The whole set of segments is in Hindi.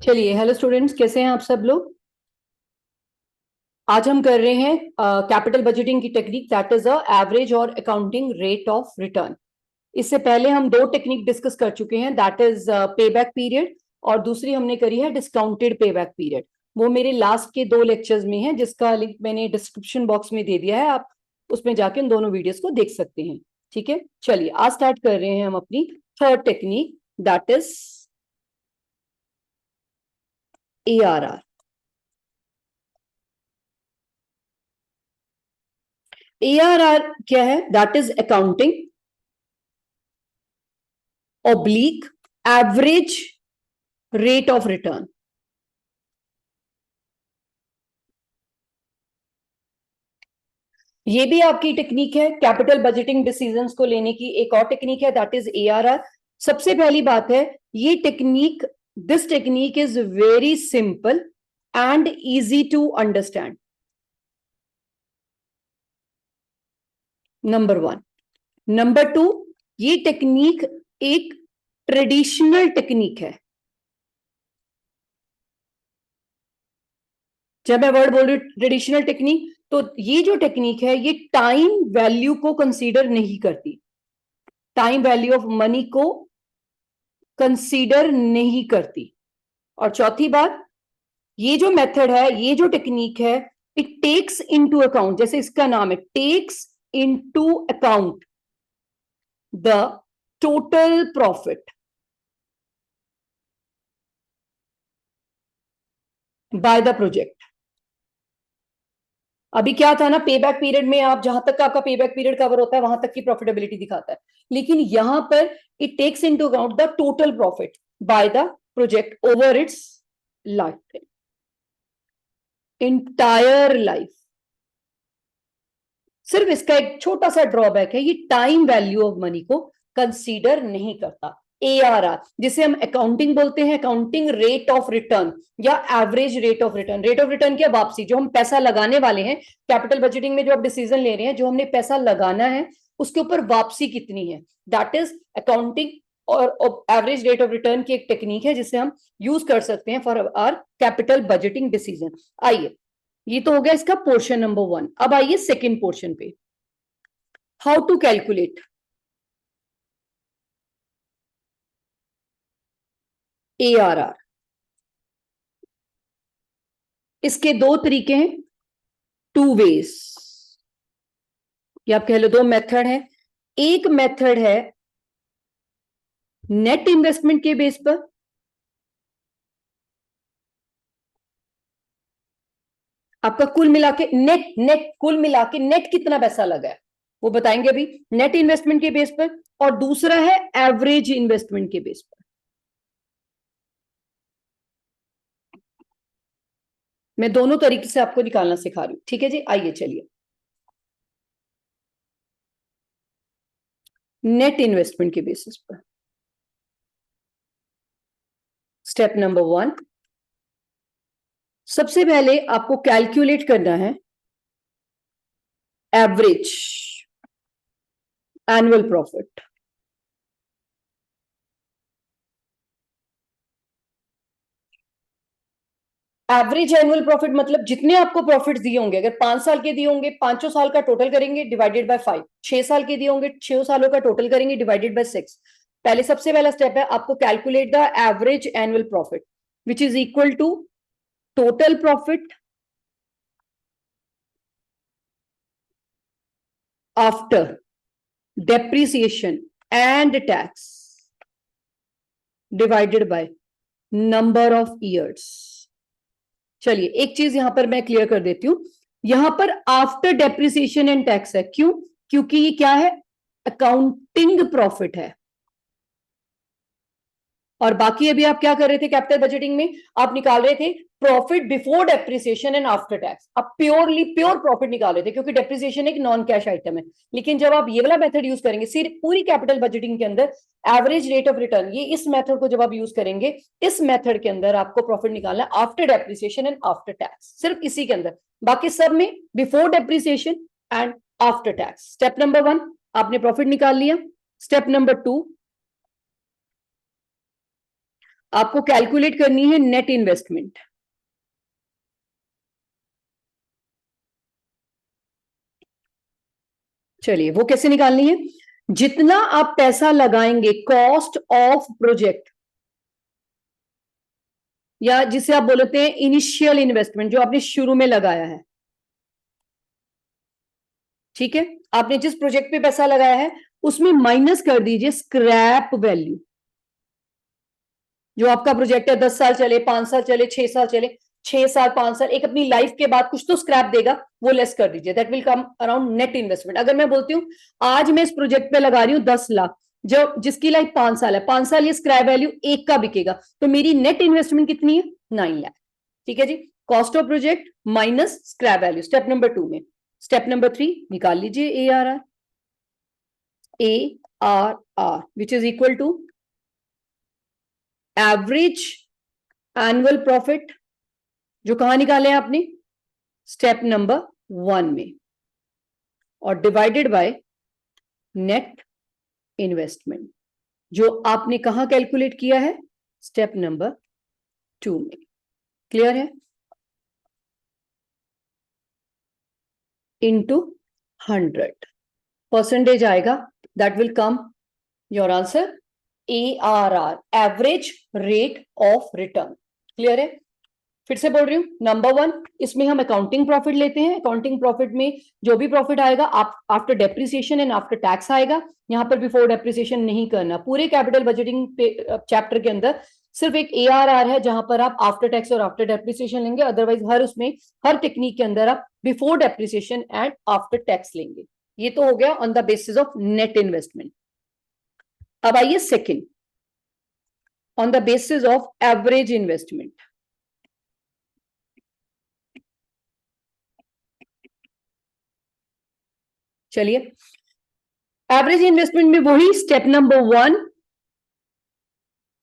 चलिए, हेलो स्टूडेंट्स, कैसे हैं आप सब लोग। आज हम कर रहे हैं कैपिटल बजटिंग की technique, that is a average और अकाउंटिंग रेट ऑफ रिटर्न। इससे पहले हम दो टेक्निक डिस्कस कर चुके हैं, दैट इज पे बैक पीरियड और दूसरी हमने करी है डिस्काउंटेड पे बैक पीरियड। वो मेरे लास्ट के दो लेक्चर्स में है, जिसका लिंक मैंने डिस्क्रिप्शन बॉक्स में दे दिया है, आप उसमें जाके इन दोनों वीडियोस को देख सकते हैं। ठीक है, चलिए आज स्टार्ट कर रहे हैं हम अपनी third technique, that is ARR। ARR क्या है? That is accounting oblique average rate of return. ये भी आपकी टेक्निक है कैपिटल बजटिंग डिसीजंस को लेने की। एक और टेक्निक है, दैट इज ARR। सबसे पहली बात है, ये technique, this technique is very simple and easy to understand. Number one. Number two, ये टेक्निक एक ट्रेडिशनल टेक्निक है। जब मैं वर्ड बोल रही हूं ट्रेडिशनल टेक्निक, तो ये जो टेक्निक है ये टाइम वैल्यू को कंसीडर नहीं करती, टाइम वैल्यू ऑफ मनी को कंसीडर नहीं करती। और चौथी बात, ये जो मेथड है, ये जो टेक्निक है, इट टेक्स इनटू अकाउंट, जैसे इसका नाम है, takes into account the total profit by the project. अभी क्या था ना, पे बैक पीरियड में आप जहां तक आपका पे बैक पीरियड कवर होता है वहां तक की प्रॉफिटेबिलिटी दिखाता है, लेकिन यहां पर it takes into account the total profit by the project over its life time, entire life. सिर्फ इसका एक छोटा सा ड्रॉबैक है, ये टाइम वैल्यू ऑफ मनी को कंसीडर नहीं करता। ARR, जिसे हम अकाउंटिंग बोलते हैं, अकाउंटिंग रेट ऑफ रिटर्न या average rate of return. Rate of return क्या? वापसी, जो हम पैसा लगाने वाले हैं कैपिटल बजटिंग में, जो आप डिसीजन ले रहे हैं, जो हमने पैसा लगाना है उसके ऊपर वापसी कितनी है, दैट इज अकाउंटिंग और एवरेज रेट ऑफ रिटर्न की एक टेक्निक है जिसे हम यूज कर सकते हैं for our capital budgeting decision. आइए, ये तो हो गया इसका पोर्शन नंबर वन। अब आइए सेकेंड पोर्शन पे, हाउ टू कैलकुलेट ARR। इसके दो तरीके हैं, टू वेज, या आप कह लो दो मेथड है। एक मेथड है नेट इन्वेस्टमेंट के बेस पर, आपका कुल मिला के नेट नेट कुल मिला के नेट कितना पैसा लगा है वो बताएंगे अभी, नेट इन्वेस्टमेंट के बेस पर। और दूसरा है एवरेज इन्वेस्टमेंट के बेस पर। मैं दोनों तरीके से आपको निकालना सिखा रही हूं, ठीक है जी। आइए चलिए, नेट इन्वेस्टमेंट के बेसिस पर स्टेप नंबर वन, सबसे पहले आपको कैलकुलेट करना है average annual profit. Average annual profit मतलब जितने आपको प्रॉफिट दिए होंगे, अगर 5 साल के दिए होंगे, 5 साल का टोटल करेंगे डिवाइडेड बाय 5। 6 साल के दिए होंगे, 6 सालों का टोटल करेंगे डिवाइडेड बाय 6। पहले सबसे पहला स्टेप है आपको calculate the average annual profit which is equal to total profit after depreciation and tax divided by number of years. चलिए, एक चीज यहां पर मैं क्लियर कर देती हूं, यहां पर आफ्टर डेप्रिसिएशन एंड टैक्स है। क्यों? क्योंकि ये क्या है? अकाउंटिंग प्रॉफिट है। और बाकी अभी आप क्या कर रहे थे कैपिटल बजटिंग में, आप निकाल रहे थे profit before depreciation and after tax. आप प्योरली प्योर प्रॉफिट निकाल रहे थे, क्योंकि डेप्रिसिएशन एक नॉन कैश आइटम है। लेकिन जब आप ये वाला मेथड यूज करेंगे, सिर्फ पूरी कैपिटल बजटिंग के अंदर एवरेज रेट ऑफ रिटर्न, ये इस मेथड को जब आप यूज करेंगे, इस मेथड के अंदर आपको प्रॉफिट निकालना है after depreciation and after tax, सिर्फ इसी के अंदर। बाकी सब में before depreciation and after tax. Step number one, आपने प्रॉफिट निकाल लिया। स्टेप नंबर टू, आपको कैलकुलेट करनी है नेट इन्वेस्टमेंट। चलिए वो कैसे निकालनी है, जितना आप पैसा लगाएंगे कॉस्ट ऑफ प्रोजेक्ट, या जिसे आप बोलते हैं इनिशियल इन्वेस्टमेंट, जो आपने शुरू में लगाया है, ठीक है, आपने जिस प्रोजेक्ट पे पैसा लगाया है उसमें माइनस कर दीजिए स्क्रैप वैल्यू। जो आपका प्रोजेक्ट है 10 साल चले, 5 साल चले, 6 साल चले, 6 साल 5 साल, एक अपनी लाइफ के बाद कुछ तो स्क्रैप देगा, वो लेस कर दीजिए, that will come around net investment. अगर मैं बोलती हूँ आज मैं इस प्रोजेक्ट पे लगा रही हूँ 10 लाख, जो जिसकी लाइफ 5 साल है, 5 साल ये स्क्रैप वैल्यू 1 का बिकेगा, तो मेरी नेट इन्वेस्टमेंट कितनी है, 9 लाख। ठीक है जी, cost of project minus scrap value, step number 2 में। स्टेप नंबर 3 निकाल लीजिए ARR, ARR which is equal to average annual profit, जो कहां निकाले हैं आपने, स्टेप नंबर 1 में, और डिवाइडेड बाय नेट इन्वेस्टमेंट, जो आपने कहां कैलकुलेट किया है, स्टेप नंबर 2 में। क्लियर है, इनटू 100% आएगा, that will come your answer ARR, average rate of return. Clear है, फिर से बोल रही हूं, नंबर 1 इसमें हम अकाउंटिंग प्रॉफिट लेते हैं, अकाउंटिंग प्रॉफिट में जो भी प्रॉफिट आएगा आप after depreciation and after tax आएगा, यहां पर बिफोर डेप्रिसिएशन नहीं करना। पूरे कैपिटल बजटिंग चैप्टर के अंदर सिर्फ एक ARR है जहां पर आप आफ्टर टैक्स और आफ्टर डेप्रिसिएशन लेंगे, अदरवाइज हर उसमें हर टेक्निक के अंदर आप before depreciation and after tax लेंगे। ये तो हो गया on the basis of net investment. अब आइए second, on the basis of average investment. चलिए, एवरेज इन्वेस्टमेंट में वही step number 1,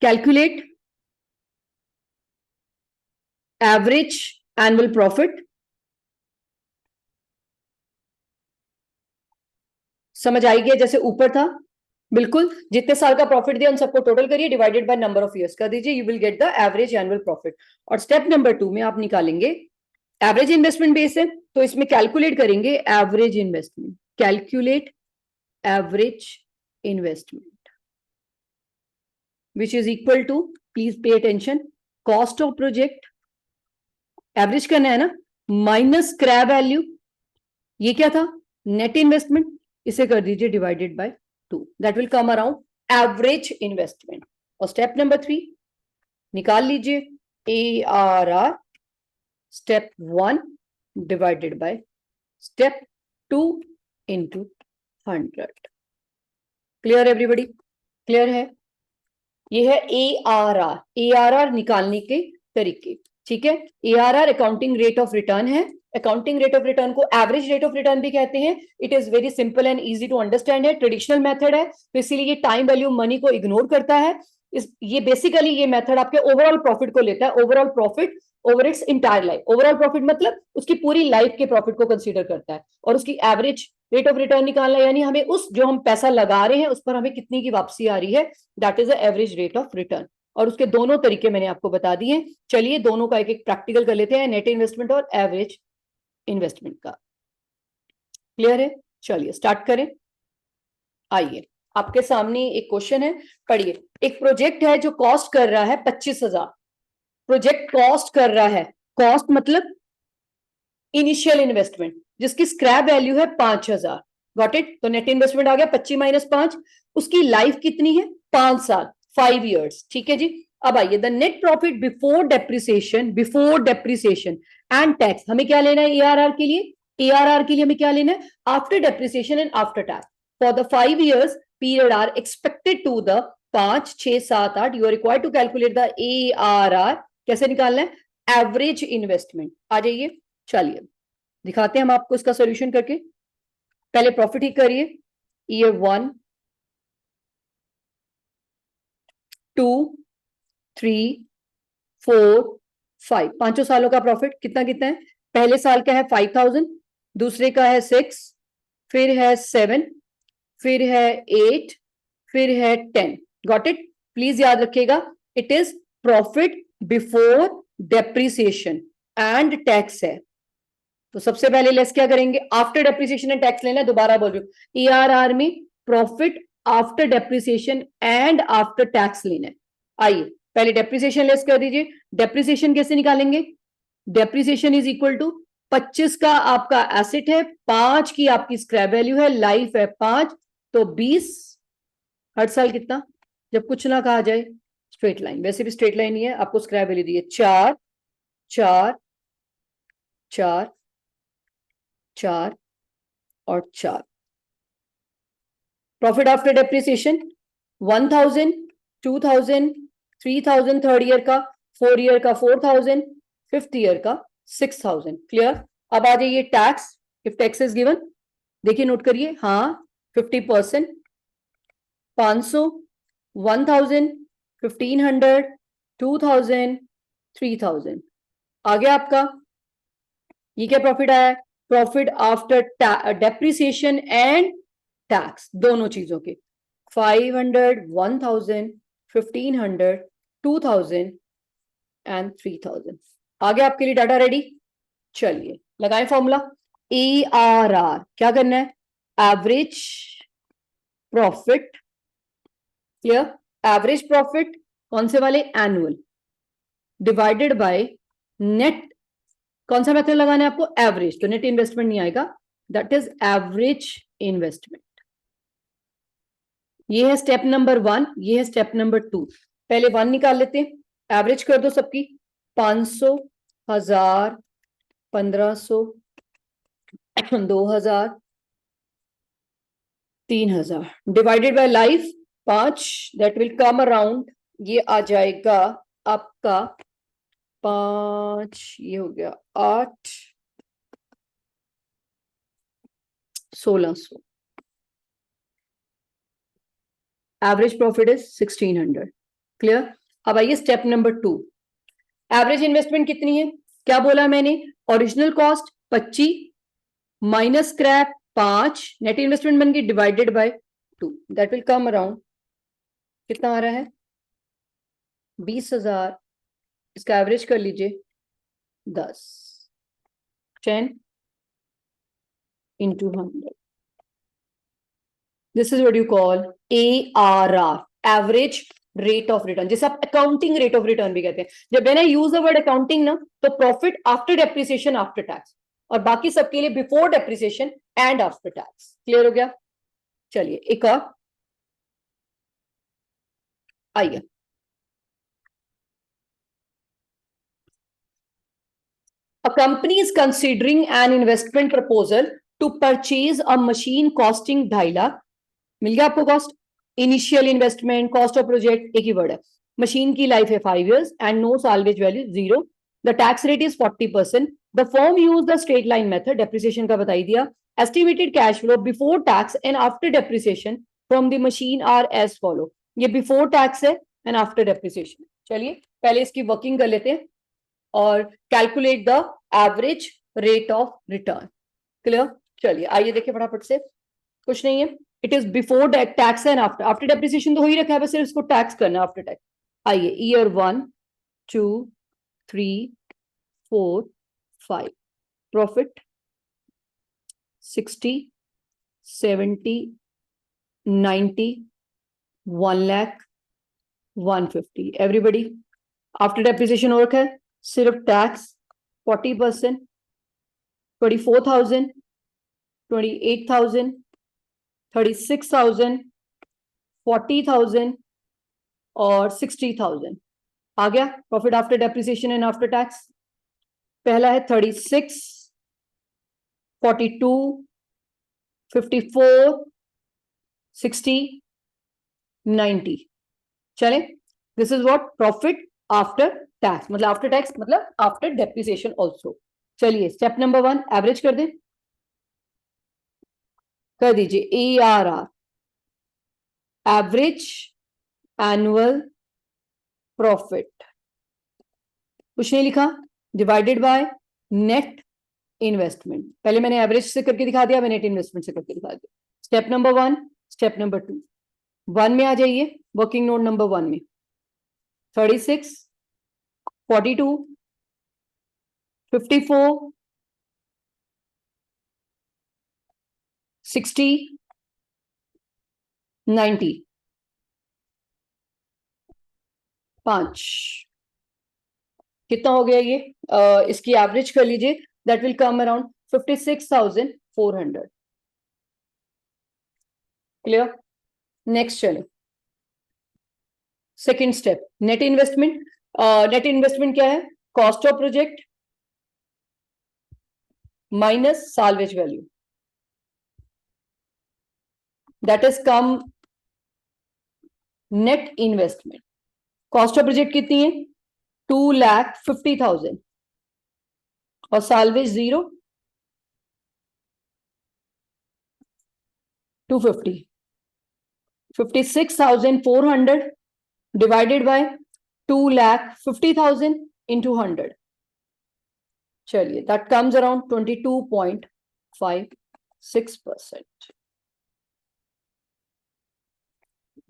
calculate average annual profit. समझ आई गया, जैसे ऊपर था बिल्कुल, जितने साल का प्रॉफिट दिया उन सबको टोटल करिए, divided by number of years कर दीजिए, you will get the average annual profit. और स्टेप नंबर 2 में आप निकालेंगे एवरेज इन्वेस्टमेंट बेस है, तो इसमें कैलकुलेट करेंगे average investment, calculate average investment which is equal to, please pay attention, cost of project, average करना है ना, माइनस स्क्रैप वैल्यू, ये क्या था, नेट इन्वेस्टमेंट, इसे कर दीजिए divided by 2, that will come around average investment. और स्टेप नंबर 3 निकाल लीजिए ARR, step 1 divided by step 2 into 100। Clear everybody, clear है, ये है ARR निकालने के तरीके। ठीक है, ARR accounting rate of return है, अकाउंटिंग रेट ऑफ रिटर्न को एवरेज रेट ऑफ रिटर्न भी कहते हैं। It is very simple and easy to understand है, ट्रेडिशनल मेथड है, तो इसीलिए ये टाइम वैल्यू मनी को इग्नोर करता है। ये बेसिकली ये मेथड आपके ओवरऑल प्रॉफिट को लेता है, overall profit over it's entire life. Overall profit मतलब उसकी पूरी लाइफ के प्रॉफिट को कंसीडर करता है, और उसकी एवरेज रेट ऑफ रिटर्न निकालना, यानी हमें उस जो हम पैसा लगा रहे हैं उस पर हमें कितनी की वापसी आ रही है, that is the average rate of return. और उसके दोनों तरीके मैंने आपको बता दिए। चलिए दोनों का एक एक प्रैक्टिकल कर लेते हैं, नेट इन्वेस्टमेंट और एवरेज इन्वेस्टमेंट का। क्लियर है, चलिए स्टार्ट करें। आइए, आपके सामने एक क्वेश्चन है, पढ़िए। एक प्रोजेक्ट है जो कॉस्ट कर रहा है 25,000, प्रोजेक्ट कॉस्ट कर रहा है, कॉस्ट मतलब इनिशियल इन्वेस्टमेंट, जिसकी स्क्रैप वैल्यू है 5,000। गॉट इट, तो नेट इन्वेस्टमेंट आ गया 25 माइनस 5, उसकी लाइफ कितनी है, 5 साल, 5 इयर्स। ठीक है जी, अब आइए the net profit before depreciation and tax, हमें क्या लेना है ARR के लिए, ARR के लिए हमें क्या लेना है, after depreciation and after tax for the 5 years period are expected to the 5, 6, 7, 8, you are required to calculate the ARR। कैसे निकालना है, एवरेज इन्वेस्टमेंट। आ जाइए, चलिए दिखाते हैं हम आपको इसका सॉल्यूशन करके। पहले प्रॉफिट ही करिए, ईयर 1, 2, 3, 4, 5, पांचों सालों का प्रॉफिट कितना कितना है, पहले साल का है 5,000, दूसरे का है 6, फिर है 7, फिर है 8, फिर है 10। गॉट इट, प्लीज याद रखिएगा, it is profit before depreciation and tax है, तो सबसे पहले लेस क्या करेंगे, आफ्टर डेप्रिसिएशन एंड टैक्स लेना, दोबारा बोल रही हूँ, ERR में profit after depreciation and after tax लेना है। आइए पहले डेप्रिसिएशन लेस कर दीजिए। डेप्रिसिएशन कैसे निकालेंगे, डेप्रिसिएशन इज इक्वल टू 25 का आपका एसेट है, 5 की आपकी स्क्रैप वैल्यू है, लाइफ है 5, तो 20 हर साल कितना, जब कुछ ना कहा जाए स्ट्रेट लाइन, वैसे भी स्ट्रेट लाइन ही है, आपको स्क्रैप वैल्यू दी है 4 4 4 4 और 4। Profit after depreciation 1000, 2000, 3000 third year का, 4 ईयर का 4000, 5th ईयर का 6000। क्लियर। अब आ जाइए tax, if tax is given, देखिए नोट करिए, हाँ 50%, 500, 1000, 1500, 2000, 3000। आ गया आपका, ये क्या प्रॉफिट आया है, profit after depreciation and tax, दोनों चीजों के, 500, 1000, 1500, 2000 एंड 3000। आ गया आपके लिए डाटा रेडी। चलिए लगाएं फॉर्मूला, ARR क्या करना है, average profit, clear, average profit कौन से वाले, एनुअल, डिवाइडेड बाय नेट, कौन सा मेथड लगाना है आपको, एवरेज, तो नेट इन्वेस्टमेंट नहीं आएगा, दैट इज एवरेज इन्वेस्टमेंट। ये है स्टेप नंबर 1, ये है स्टेप नंबर 2। पहले 1 निकाल लेते हैं, एवरेज कर दो सबकी, 500, 1000, 1500, 2000, 3000, divided by life 5, that will come around, ये आ जाएगा आपका 5, ये हो गया 8, 1600। Average profit is 1600। क्लियर। अब आइए स्टेप नंबर 2, एवरेज इन्वेस्टमेंट कितनी है, क्या बोला मैंने, original cost 25 minus scrap 5, net investment बन गई divided by 2, that will come around, कितना आ रहा है 20,000, इसका एवरेज कर लीजिए 10, 10 into 100, this is what you call ARR, average rate of return, जिसे आप अकाउंटिंग रेट ऑफ रिटर्न भी कहते हैं। जब मैंने यूज द वर्ड अकाउंटिंग ना, तो profit after depreciation after tax, और बाकी सबके लिए before depreciation and after tax. Clear हो गया। चलिए एक और आइए, a company is considering an investment proposal to purchase a machine costing 2.5 lakh, मिल गया आपको cost, initial investment, cost of project एक ही वर्ड है, मशीन की लाइफ है 5 years and no salvage value 0, the tax rate is 40%, the firm use the straight line method, depreciation का बता ही दिया, estimated cash flow before tax and after depreciation from the machine are as follow, ये बिफोर टैक्स है एंड आफ्टर डेप्रिसिएशन। चलिए पहले इसकी वर्किंग कर लेते हैं और calculate the average rate of return. Clear. चलिए आइए देखिए फटाफट से, कुछ नहीं है, it is before tax and after, after depreciation तो हो ही रखा है, बस सिर्फ इसको टैक्स करना है आफ्टर टैक्स। आइए year 1, 2, 3, 4, 5, profit 60, 70, 90, 1 lakh, 150, everybody. After depreciation हो रखा है, सिर्फ टैक्स 40%, 24,000, 28,000, 36,000, 40,000 और 60,000। आ गया profit after depreciation and after tax. पहला है 36, 42, 54, 60, 90। चले, this is what profit after tax, मतलब आफ्टर टैक्स मतलब आफ्टर डेप्रिसिएशन ऑल्सो। चलिए स्टेप नंबर 1 एवरेज कर दें, कर दीजिए ARR, एवरेज एनुअल प्रॉफिट, कुछ नहीं लिखा, डिवाइडेड बाय नेट इन्वेस्टमेंट, पहले मैंने एवरेज से करके दिखा दिया, मैंने नेट इन्वेस्टमेंट से करके दिखा दिया। स्टेप नंबर 1, स्टेप नंबर 2, 1 में आ जाइए, वर्किंग नोट नंबर 1 में 36, 42, 54, 60, 90, 5, कितना हो गया ये? इसकी एवरेज कर लीजिए, that will come around 56,400. Clear? Next चले, second step, net investment. Net investment क्या है? Cost of project minus salvage value, that is come net investment. Cost of project कितनी है? 2,50,000 और साल्वेज 0, 250. 56,400 divided by 2,50,000 into 100. चलिए, that comes around 22.56%.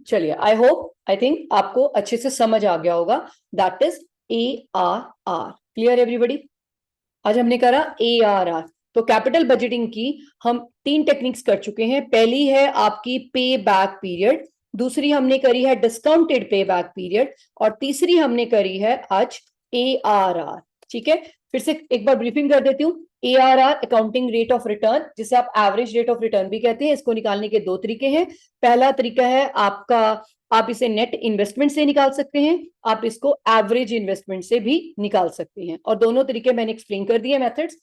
चलिए, आई होप, आई थिंक आपको अच्छे से समझ आ गया होगा. That is ARR. Clear everybody? आज हमने करा ARR. तो कैपिटल बजटिंग की हम 3 टेक्निक्स कर चुके हैं. पहली है आपकी पे बैक पीरियड, दूसरी हमने करी है डिस्काउंटेड पे बैक पीरियड, और तीसरी हमने करी है आज ARR. ठीक है, फिर से एक बार ब्रीफिंग कर देती हूँ. ARR accounting rate of return, जिसे आप एवरेज रेट ऑफ रिटर्न भी कहते हैं. इसको निकालने के 2 तरीके हैं. पहला तरीका है आपका, आप इसे नेट इन्वेस्टमेंट से निकाल सकते हैं, आप इसको एवरेज इन्वेस्टमेंट से भी निकाल सकते हैं, और दोनों तरीके मैंने एक्सप्लेन कर दिए मेथड्स.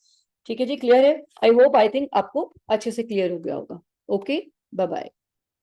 ठीक है जी, क्लियर है? आई होप, आई थिंक आपको अच्छे से क्लियर हो गया होगा. Okay, bye bye.